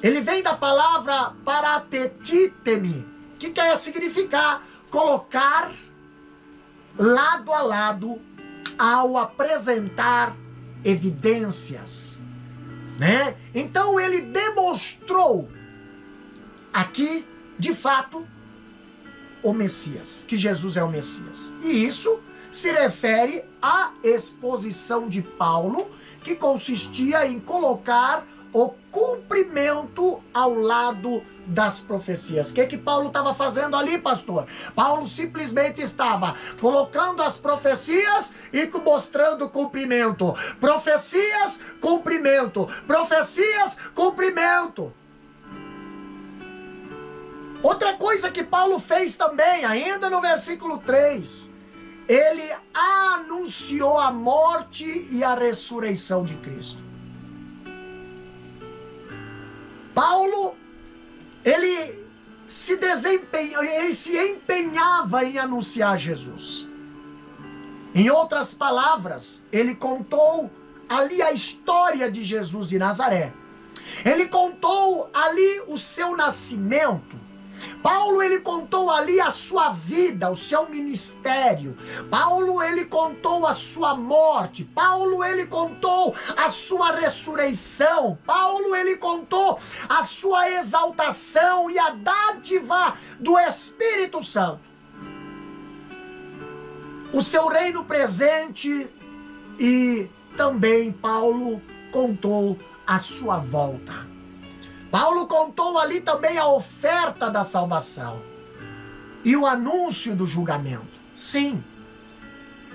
ele vem da palavra paratetitemi, que quer significar colocar lado a lado ao apresentar evidências, né? Então ele demonstrou aqui, de fato, o Messias, que Jesus é o Messias. E isso se refere à exposição de Paulo, que consistia em colocar o cumprimento ao lado das profecias. O que Paulo estava fazendo ali, pastor? Paulo simplesmente estava colocando as profecias e mostrando o cumprimento. Profecias, cumprimento. Profecias, cumprimento. Outra coisa que Paulo fez também, ainda no versículo 3, ele anunciou a morte e a ressurreição de Cristo. Paulo, ele se empenhava em anunciar Jesus. Em outras palavras, ele contou ali a história de Jesus de Nazaré. Ele contou ali o seu nascimento. Paulo, ele contou ali a sua vida, o seu ministério. Paulo, ele contou a sua morte. Paulo, ele contou a sua ressurreição. Paulo, ele contou a sua exaltação e a dádiva do Espírito Santo. O seu reino presente, e também Paulo contou a sua volta. Paulo contou ali também a oferta da salvação e o anúncio do julgamento. Sim.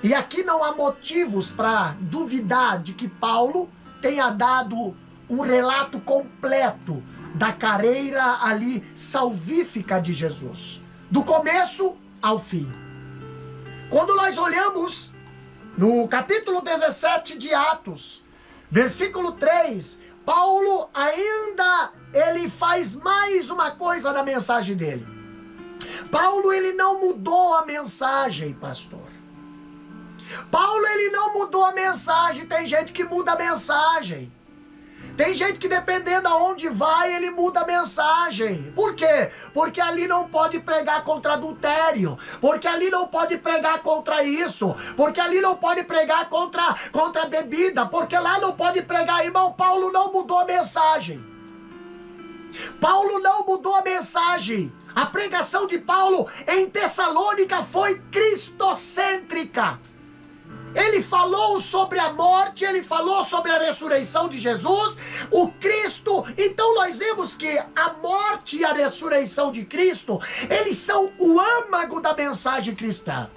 E aqui não há motivos para duvidar de que Paulo tenha dado um relato completo da carreira ali salvífica de Jesus, do começo ao fim. Quando nós olhamos no capítulo 17 de Atos, versículo 3, Paulo ainda ele faz mais uma coisa na mensagem dele. Paulo, ele não mudou a mensagem, pastor. Paulo, ele não mudou a mensagem. Tem gente que muda a mensagem. Tem gente que dependendo aonde vai, ele muda a mensagem. Por quê? Porque ali não pode pregar contra adultério, porque ali não pode pregar contra isso, porque ali não pode pregar contra bebida, porque lá não pode pregar. Irmão, Paulo não mudou a mensagem. Paulo não mudou a mensagem. A pregação de Paulo em Tessalônica foi cristocêntrica. Ele falou sobre a morte, ele falou sobre a ressurreição de Jesus, o Cristo. Então nós vemos que a morte e a ressurreição de Cristo, eles são o âmago da mensagem cristã.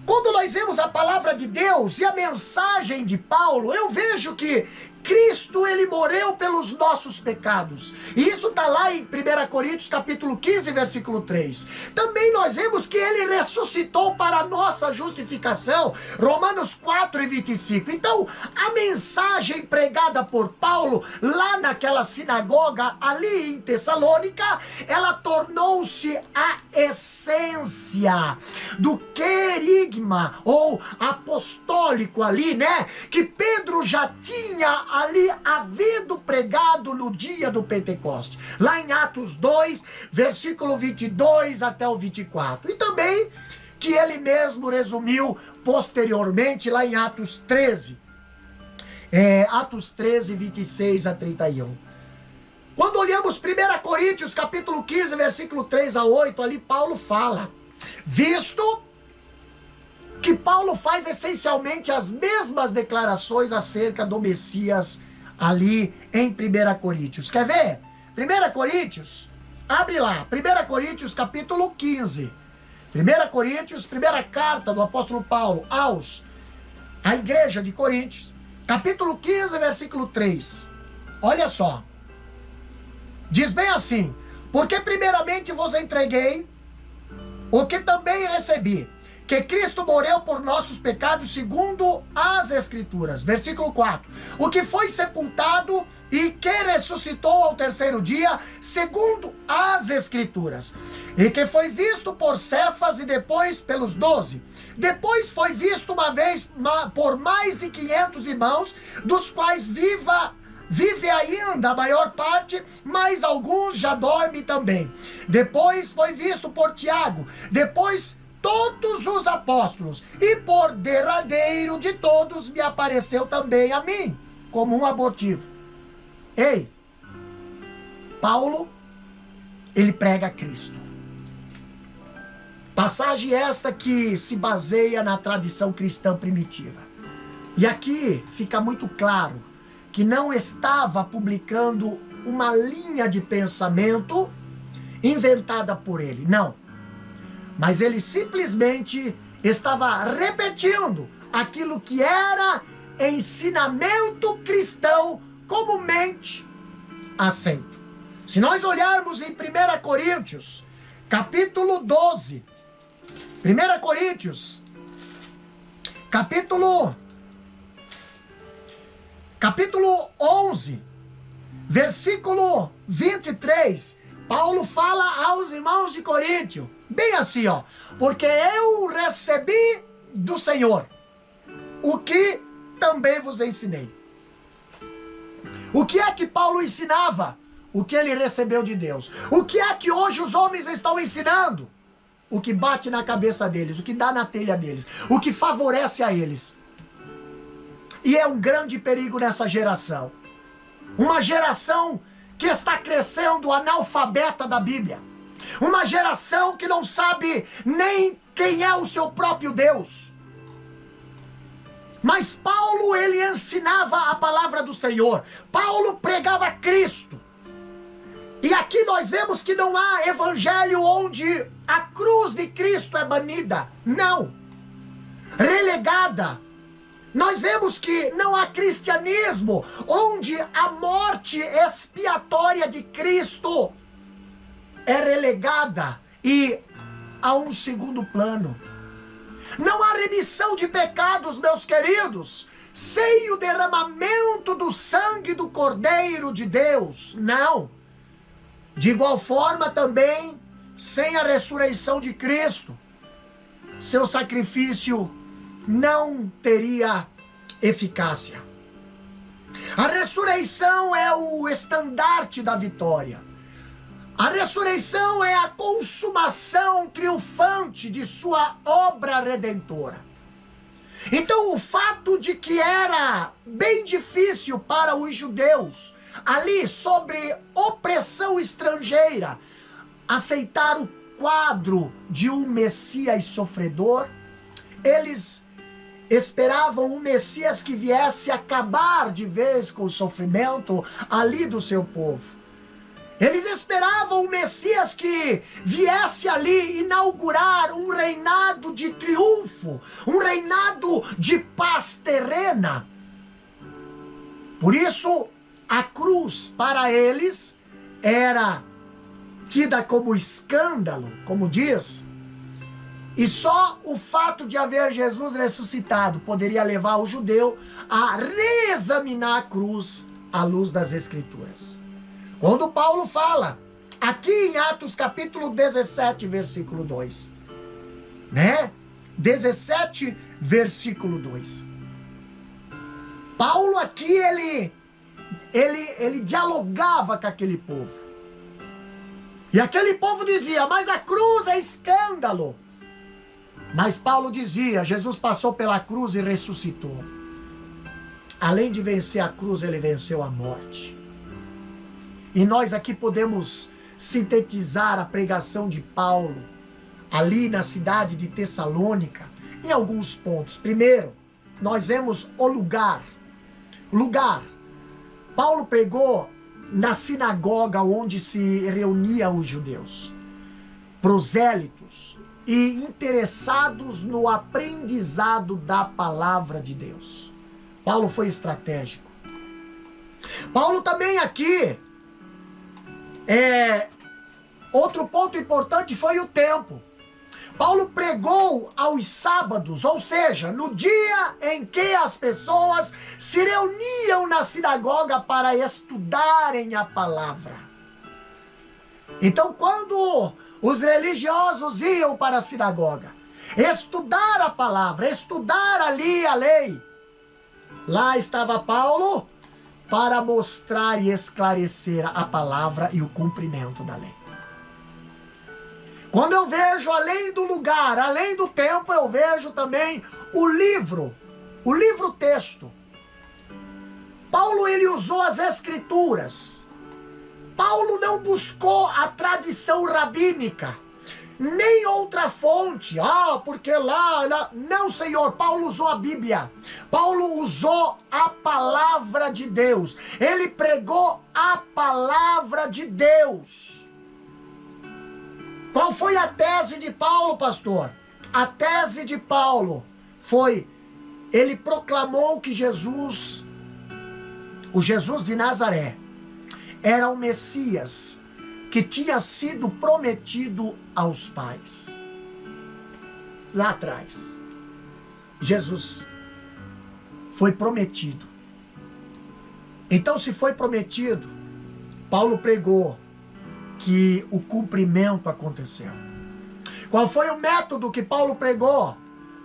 Quando nós vemos a palavra de Deus e a mensagem de Paulo, eu vejo que Cristo, ele morreu pelos nossos pecados. E isso está lá em 1 Coríntios capítulo 15, versículo 3. Também nós vemos que ele ressuscitou para a nossa justificação. Romanos 4 e 25. Então, a mensagem pregada por Paulo lá naquela sinagoga ali em Tessalônica, ela tornou-se a essência do querigma ou apostólico ali, né? Que Pedro já tinha ali havido pregado no dia do Pentecoste, lá em Atos 2, versículo 22 até o 24, e também que ele mesmo resumiu posteriormente lá em Atos 13, Atos 13, 26 a 31. Quando olhamos 1 Coríntios capítulo 15, versículo 3 a 8, ali Paulo fala, visto que Paulo faz essencialmente as mesmas declarações acerca do Messias ali em 1 Coríntios. Quer ver? 1 Coríntios, abre lá, 1 Coríntios capítulo 15. 1 Coríntios, primeira carta do apóstolo Paulo à igreja de Coríntios, capítulo 15, versículo 3. Olha só. Diz bem assim, porque primeiramente vos entreguei o que também recebi, que Cristo morreu por nossos pecados segundo as Escrituras. Versículo 4. O que foi sepultado e que ressuscitou ao terceiro dia segundo as Escrituras. E que foi visto por Cefas e depois pelos 12. Depois foi visto uma vez por mais de 500 irmãos, dos quais vive ainda a maior parte, mas alguns já dormem também. Depois foi visto por Tiago. Depois todos os apóstolos, e por derradeiro de todos me apareceu também a mim, como um abortivo. Ei, Paulo, ele prega Cristo. Passagem esta que se baseia na tradição cristã primitiva. E aqui fica muito claro que não estava publicando uma linha de pensamento inventada por ele, não. Mas ele simplesmente estava repetindo aquilo que era ensinamento cristão comumente aceito. Se nós olharmos em 1 Coríntios, capítulo 12, 1 Coríntios, capítulo 11, versículo 23, Paulo fala aos irmãos de Coríntio, bem assim, ó, porque eu recebi do Senhor o que também vos ensinei. O que é que Paulo ensinava? O que ele recebeu de Deus. O que é que hoje os homens estão ensinando? O que bate na cabeça deles, o que dá na telha deles, o que favorece a eles. E é um grande perigo nessa geração. Uma geração que está crescendo analfabeta da Bíblia. Uma geração que não sabe nem quem é o seu próprio Deus. Mas Paulo, ele ensinava a palavra do Senhor. Paulo pregava Cristo. E aqui nós vemos que não há evangelho onde a cruz de Cristo é banida. Não. Relegada. Nós vemos que não há cristianismo onde a morte expiatória de Cristo é relegada e a um segundo plano. Não há remissão de pecados, meus queridos, sem o derramamento do sangue do Cordeiro de Deus. Não. De igual forma também, sem a ressurreição de Cristo, seu sacrifício não teria eficácia. A ressurreição é o estandarte da vitória. A ressurreição é a consumação triunfante de sua obra redentora. Então, o fato de que era bem difícil para os judeus, ali sobre opressão estrangeira, aceitar o quadro de um Messias sofredor, eles esperavam um Messias que viesse acabar de vez com o sofrimento ali do seu povo. Eles esperavam um Messias que viesse ali inaugurar um reinado de triunfo, um reinado de paz terrena. Por isso, a cruz para eles era tida como escândalo, como diz, e só o fato de haver Jesus ressuscitado poderia levar o judeu a reexaminar a cruz à luz das Escrituras. Quando Paulo fala, aqui em Atos capítulo 17, versículo 2, né? 17, versículo 2. Paulo aqui, ele dialogava com aquele povo. E aquele povo dizia, mas a cruz é escândalo. Mas Paulo dizia, Jesus passou pela cruz e ressuscitou. Além de vencer a cruz, ele venceu a morte. E nós aqui podemos sintetizar a pregação de Paulo, ali na cidade de Tessalônica, em alguns pontos. Primeiro, nós vemos o lugar. Paulo pregou na sinagoga onde se reuniam os judeus, prosélitos e interessados no aprendizado da palavra de Deus. Paulo foi estratégico. Paulo também aqui, outro ponto importante foi o tempo. Paulo pregou aos sábados, ou seja, no dia em que as pessoas se reuniam na sinagoga para estudarem a palavra. Então, quando os religiosos iam para a sinagoga estudar a palavra, estudar ali a lei, lá estava Paulo para mostrar e esclarecer a palavra e o cumprimento da lei. Quando eu vejo além do lugar, além do tempo, eu vejo também o livro texto. Paulo, ele usou as escrituras. Paulo não buscou a tradição rabínica, nem outra fonte. Porque lá... Não, Senhor, Paulo usou a Bíblia. Paulo usou a palavra de Deus. Ele pregou a palavra de Deus. Qual foi a tese de Paulo, pastor? A tese de Paulo foi, ele proclamou que Jesus, o Jesus de Nazaré, era o Messias que tinha sido prometido aos pais. Lá atrás, Jesus foi prometido. Então, se foi prometido, Paulo pregou que o cumprimento aconteceu. Qual foi o método que Paulo pregou?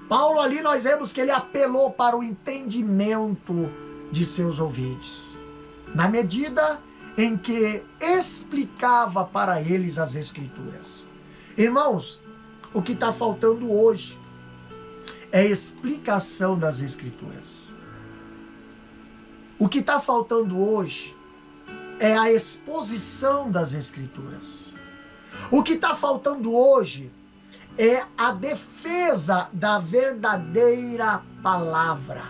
Paulo ali nós vemos que ele apelou para o entendimento de seus ouvintes, na medida em que explicava para eles as Escrituras. Irmãos, o que está faltando hoje é explicação das Escrituras. O que está faltando hoje é a exposição das Escrituras. O que está faltando hoje é a defesa da verdadeira palavra.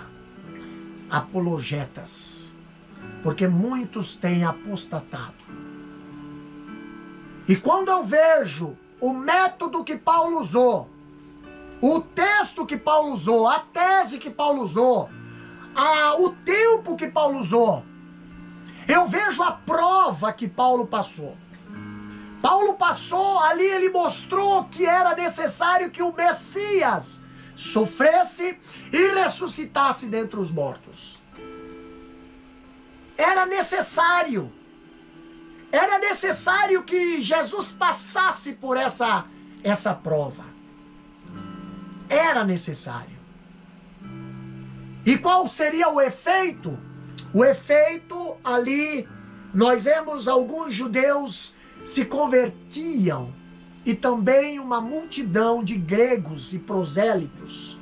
Apologetas. Porque muitos têm apostatado. E quando eu vejo o método que Paulo usou, o texto que Paulo usou, a tese que Paulo usou, o tempo que Paulo usou, eu vejo a prova que Paulo passou. Paulo passou ali, ele mostrou que era necessário que o Messias sofresse e ressuscitasse dentre os mortos. Era necessário que Jesus passasse por essa prova. Era necessário. E qual seria o efeito? O efeito ali, nós vemos alguns judeus se convertiam e também uma multidão de gregos e prosélitos,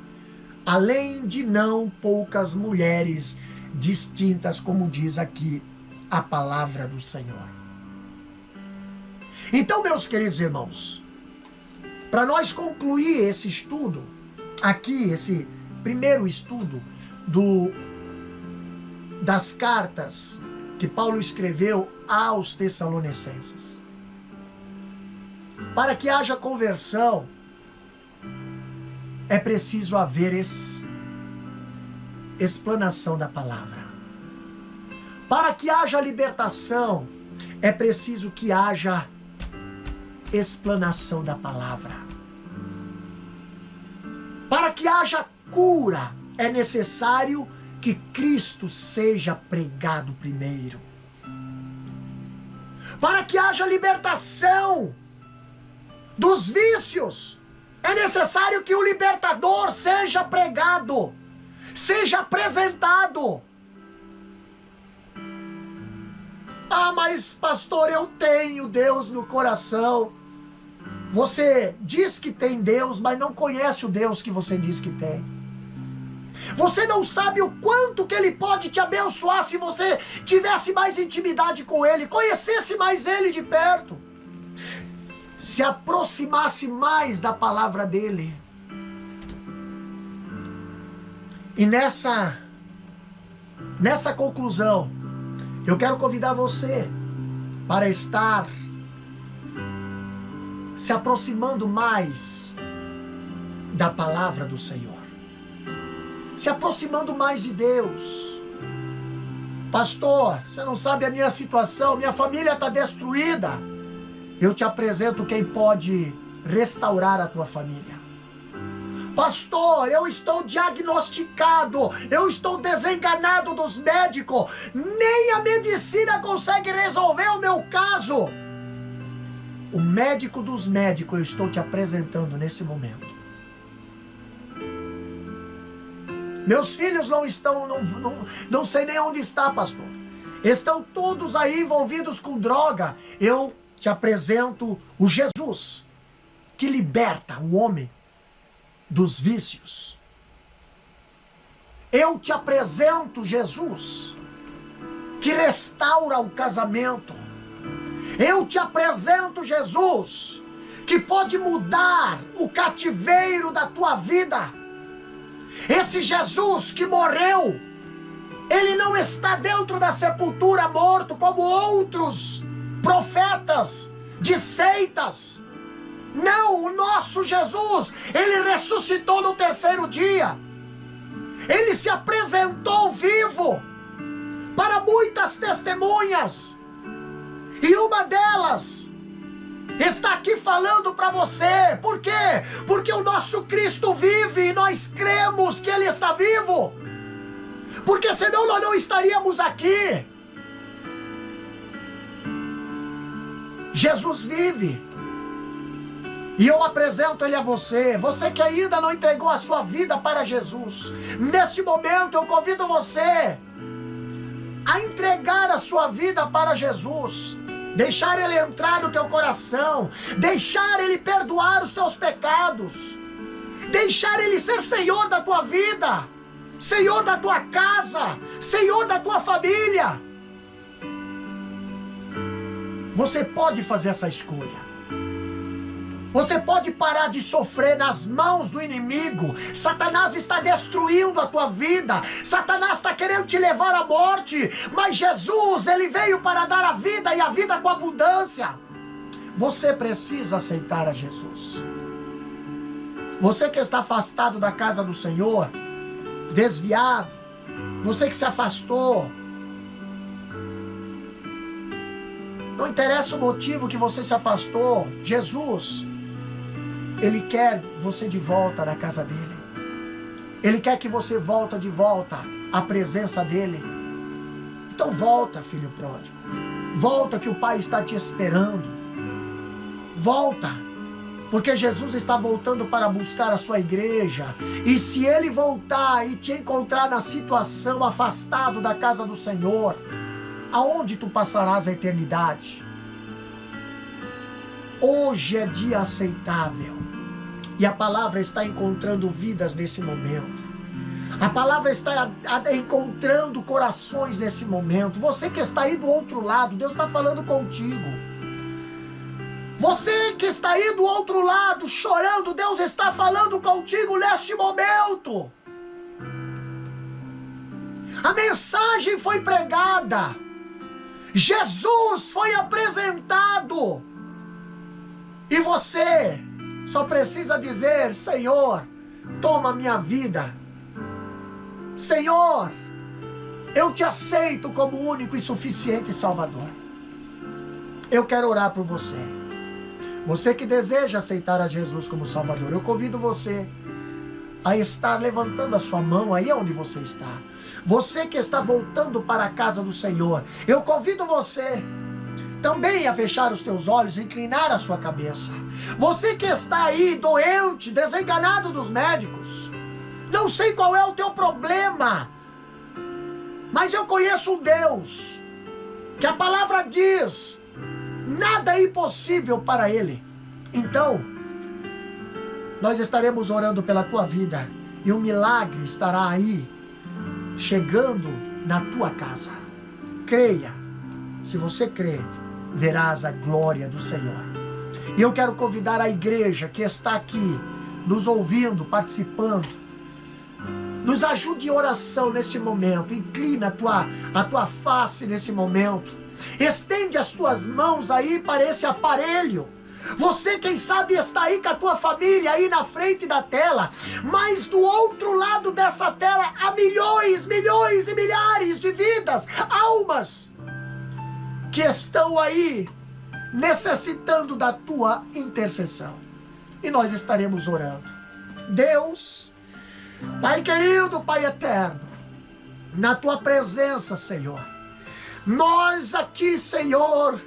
além de não poucas mulheres distintas, como diz aqui a palavra do Senhor. Então, meus queridos irmãos, para nós concluir esse estudo, aqui, esse primeiro estudo das cartas que Paulo escreveu aos Tessalonicenses, para que haja conversão, é preciso haver explanação da palavra. Para que haja libertação, é preciso que haja explanação da palavra. Para que haja cura, é necessário que Cristo seja pregado primeiro. Para que haja libertação dos vícios, é necessário que o libertador seja pregado, seja apresentado. Ah, mas pastor, eu tenho Deus no coração. Você diz que tem Deus, mas não conhece o Deus que você diz que tem. Você não sabe o quanto que Ele pode te abençoar se você tivesse mais intimidade com Ele, conhecesse mais Ele de perto, se aproximasse mais da palavra dEle. E nessa conclusão, eu quero convidar você para estar se aproximando mais da palavra do Senhor, se aproximando mais de Deus. Pastor, você não sabe a minha situação, minha família está destruída. Eu te apresento quem pode restaurar a tua família. Pastor, eu estou diagnosticado, eu estou desenganado dos médicos, nem a medicina consegue resolver o meu caso. O médico dos médicos eu estou te apresentando nesse momento. Meus filhos não estão, não sei nem onde está, pastor. Estão todos aí envolvidos com droga. Eu te apresento o Jesus que liberta o homem dos vícios. Eu te apresento Jesus que restaura o casamento. Eu te apresento Jesus que pode mudar o cativeiro da tua vida. Esse Jesus que morreu, ele não está dentro da sepultura morto como outros profetas de seitas. Não, o nosso Jesus, ele ressuscitou no terceiro dia. Ele se apresentou vivo para muitas testemunhas. E uma delas está aqui falando para você. Por quê? Porque o nosso Cristo vive e nós cremos que ele está vivo. Porque senão nós não estaríamos aqui. Jesus vive. E eu apresento ele a você. Você que ainda não entregou a sua vida para Jesus. Neste momento eu convido você a entregar a sua vida para Jesus. Deixar ele entrar no teu coração. Deixar ele perdoar os teus pecados. Deixar ele ser Senhor da tua vida. Senhor da tua casa. Senhor da tua família. Você pode fazer essa escolha. Você pode parar de sofrer nas mãos do inimigo. Satanás está destruindo a tua vida. Satanás está querendo te levar à morte. Mas Jesus, ele veio para dar a vida e a vida com abundância. Você precisa aceitar a Jesus. Você que está afastado da casa do Senhor, desviado, você que se afastou, não interessa o motivo que você se afastou, Jesus, ele quer você de volta na casa dele. Ele quer que você volte de volta à presença dele. Então volta, filho pródigo. Volta que o Pai está te esperando. Volta. Porque Jesus está voltando para buscar a sua igreja. E se ele voltar e te encontrar na situação afastado da casa do Senhor, aonde tu passarás a eternidade? Hoje é dia aceitável. E a palavra está encontrando vidas nesse momento. A palavra está encontrando corações nesse momento. Você que está aí do outro lado, Deus está falando contigo. Você que está aí do outro lado chorando, Deus está falando contigo neste momento. A mensagem foi pregada. Jesus foi apresentado. E você só precisa dizer: Senhor, toma minha vida. Senhor, eu te aceito como único e suficiente Salvador. Eu quero orar por você. Você que deseja aceitar a Jesus como Salvador, eu convido você a estar levantando a sua mão aí onde você está. Você que está voltando para a casa do Senhor, eu convido você também a fechar os teus olhos, inclinar a sua cabeça. Você que está aí doente, desenganado dos médicos, não sei qual é o teu problema, mas eu conheço um Deus que a palavra diz: nada é impossível para Ele. Então, nós estaremos orando pela tua vida e um milagre estará aí, chegando na tua casa. Creia. Se você crê, verás a glória do Senhor. E eu quero convidar a igreja que está aqui, nos ouvindo, participando, nos ajude em oração neste momento. Inclina a tua face nesse momento. Estende as tuas mãos aí para esse aparelho. Você, quem sabe, está aí com a tua família aí na frente da tela, mas do outro lado dessa tela há milhões e milhares de vidas, almas, que estão aí necessitando da tua intercessão. E nós estaremos orando. Deus, Pai querido, Pai eterno, na tua presença, Senhor, nós aqui, Senhor,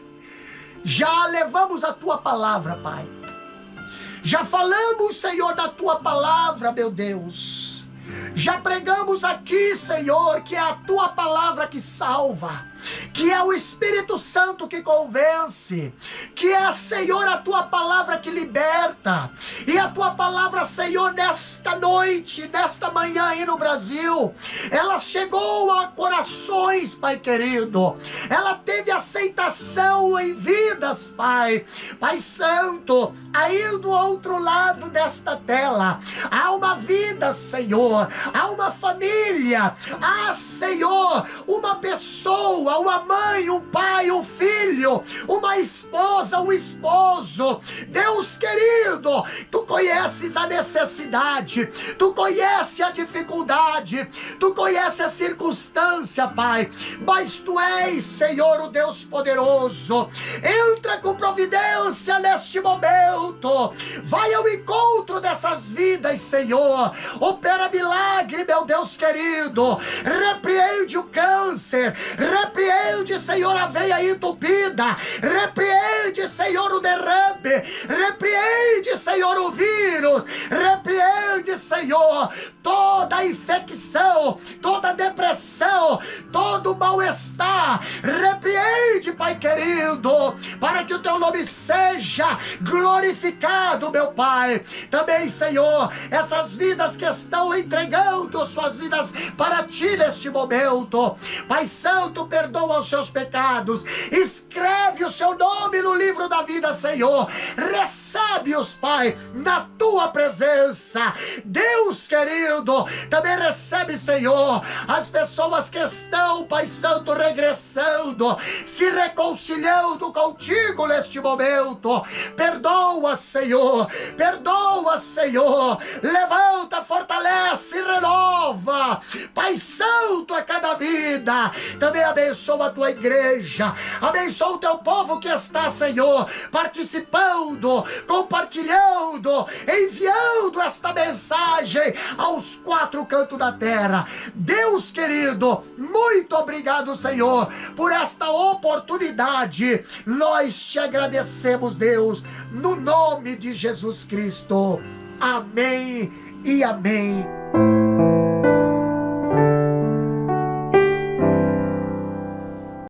já levamos a tua palavra, Pai. Já falamos, Senhor, da tua palavra, meu Deus. Já pregamos aqui, Senhor, que é a tua palavra que salva, que é o Espírito Santo que convence, que é, Senhor, a tua palavra que liberta. E a tua palavra, Senhor, nesta noite, nesta manhã aí no Brasil, ela chegou a corações, Pai querido. Ela teve aceitação em vidas, Pai. Pai Santo, aí do outro lado desta tela, há uma vida, Senhor, há uma família, há, Senhor, uma pessoa, uma mãe, um pai, um filho, uma esposa, um esposo. Deus querido, tu conheces a necessidade, tu conheces a dificuldade, tu conheces a circunstância, Pai, mas tu és, Senhor, o Deus poderoso. Entra com providência neste momento, vai ao encontro dessas vidas, Senhor. Opera milagre, meu Deus querido. Repreende o câncer, repreende, Senhor, a veia entupida, repreende, Senhor, o derrame, repreende, Senhor, o vírus, repreende, Senhor, toda a infecção, toda a depressão, todo o mal-estar, repreende, Pai querido, para que o teu nome seja glorificado, meu Pai. Também, Senhor, essas vidas que estão entregando suas vidas para ti neste momento, Pai Santo, perdoa os seus pecados, escreve o seu nome no livro da vida, Senhor, recebe-os, Pai, na tua presença. Deus querido, também recebe, Senhor, as pessoas que estão, Pai Santo, regressando, se reconciliando contigo neste momento. Perdoa, Senhor, levanta, fortalece, renova, Pai Santo, a cada vida. Também abençoa a tua igreja, abençoa o teu povo que está, Senhor, participando, compartilhando, enviando esta mensagem aos quatro cantos da terra. Deus querido, muito obrigado, Senhor, por esta oportunidade oportunidade. Nós te agradecemos, Deus, no nome de Jesus Cristo. Amém e amém.